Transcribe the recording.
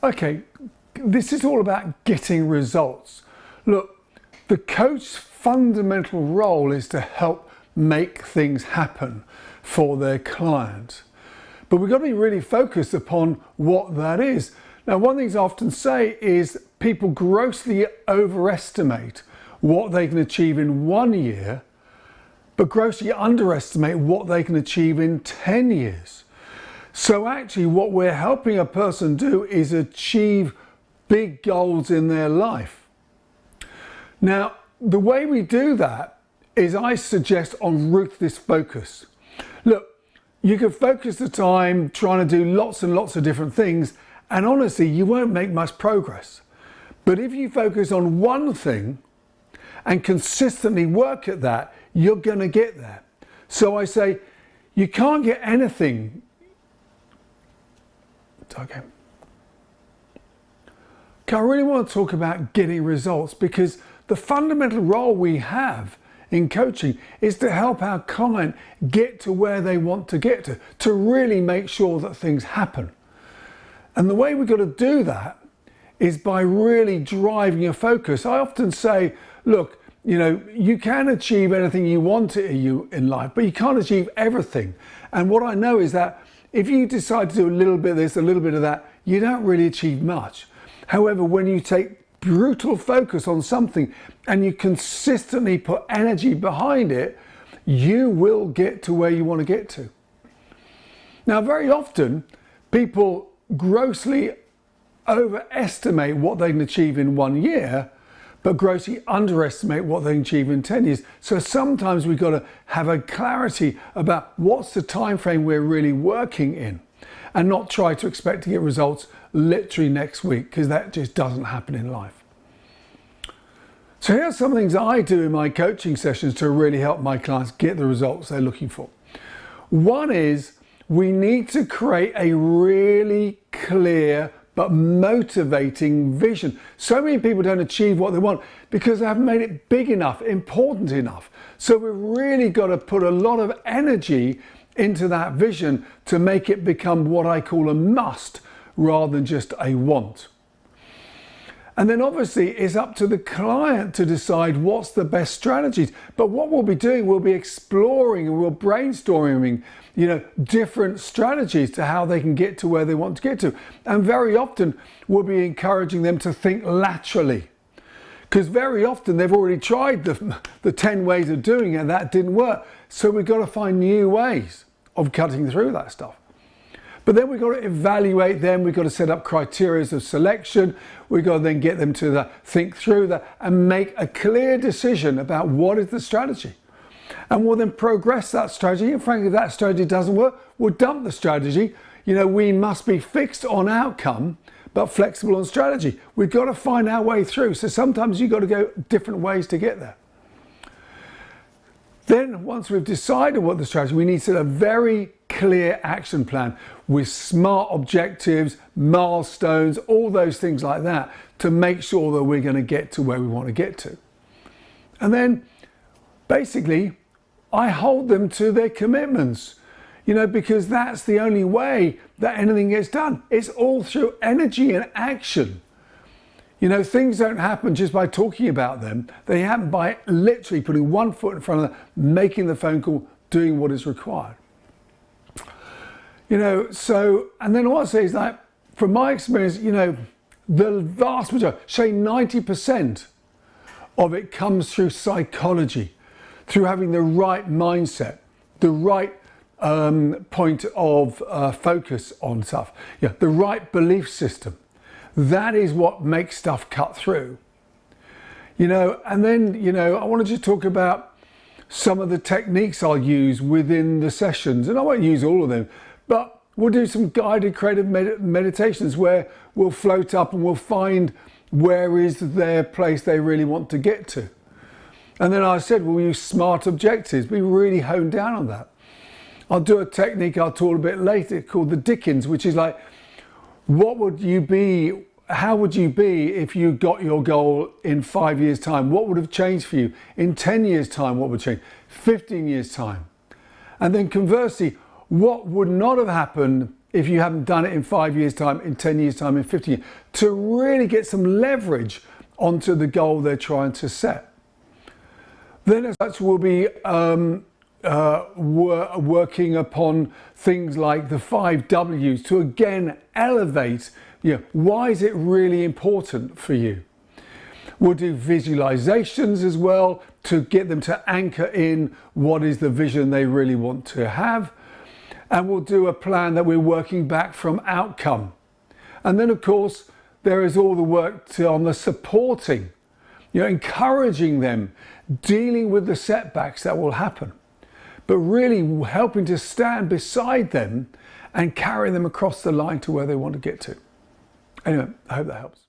Okay, this is all about getting results. Look, the coach's fundamental role is to help make things happen for their client. But we've got to be really focused upon what that is. Now, one of the things I often say is people grossly overestimate what they can achieve in 1 year, but grossly underestimate what they can achieve in 10 years. So actually what we're helping a person do is achieve big goals in their life. Now, the way we do that is I suggest on ruthless focus. Look, you can focus the time trying to do lots and lots of different things, and honestly, you won't make much progress. But if you focus on one thing and consistently work at that, you're going to get there. So I say, you can't get anything. Okay. I really want to talk about getting results, because the fundamental role we have in coaching is to help our client get to where they want to get to really make sure that things happen. And the way we've got to do that is by really driving your focus. I often say, look, you can achieve anything you want in life, but you can't achieve everything. And what I know is that if you decide to do a little bit of this, a little bit of that, you don't really achieve much. However, when you take brutal focus on something and you consistently put energy behind it, you will get to where you want to get to. Now, very often people grossly overestimate what they can achieve in 1 year, but grossly underestimate what they can achieve in 10 years. So sometimes we've got to have a clarity about what's the time frame we're really working in, and not try to expect to get results literally next week, because that just doesn't happen in life. So here are some things I do in my coaching sessions to really help my clients get the results they're looking for. One is we need to create a really clear but motivating vision. So many people don't achieve what they want because they haven't made it big enough, important enough. So we've really got to put a lot of energy into that vision to make it become what I call a must rather than just a want. And then obviously it's up to the client to decide what's the best strategies. But what we'll be doing, we'll be exploring and we'll brainstorming, different strategies to how they can get to where they want to get to. And very often we'll be encouraging them to think laterally, because very often they've already tried the 10 ways of doing it and that didn't work. So we've got to find new ways of cutting through that stuff. But then we've got to evaluate them, we've got to set up criteria of selection, we've got to then get them to think through that and make a clear decision about what is the strategy. And we'll then progress that strategy, and frankly, if that strategy doesn't work, we'll dump the strategy. We must be fixed on outcome, but flexible on strategy. We've got to find our way through. So sometimes you've got to go different ways to get there. Then once we've decided what the strategy, we need to set a very clear action plan with smart objectives, milestones, all those things like that to make sure that we're going to get to where we want to get to. And then basically I hold them to their commitments, because that's the only way that anything gets done. It's all through energy and action. Things don't happen just by talking about them. They happen by literally putting one foot in front of them, making the phone call, doing what is required. And then what I say is that from my experience, the vast majority, say 90% of it comes through psychology, through having the right mindset, the right point of focus on stuff, the right belief system. That is what makes stuff cut through. And then, I want to just talk about some of the techniques I'll use within the sessions. And I won't use all of them, but we'll do some guided creative meditations where we'll float up and we'll find where is their place they really want to get to. And then I said, we'll use smart objectives. We really hone down on that. I'll do a technique I'll talk a bit later called the Dickens, which is like, what would you be, how would you be if you got your goal in 5 years' time? What would have changed for you? In 10 years' time, what would change? 15 years' time? And then conversely, what would not have happened if you haven't done it in 5 years' time, in 10 years' time, in 15 years, to really get some leverage onto the goal they're trying to set. Then as such, we'll be working upon things like the 5 W's to again elevate, why is it really important for you? We'll do visualizations as well to get them to anchor in what is the vision they really want to have. And we'll do a plan that we're working back from outcome. And then of course, there is all the work on the supporting, encouraging them, dealing with the setbacks that will happen, but really helping to stand beside them and carry them across the line to where they want to get to. Anyway, I hope that helps.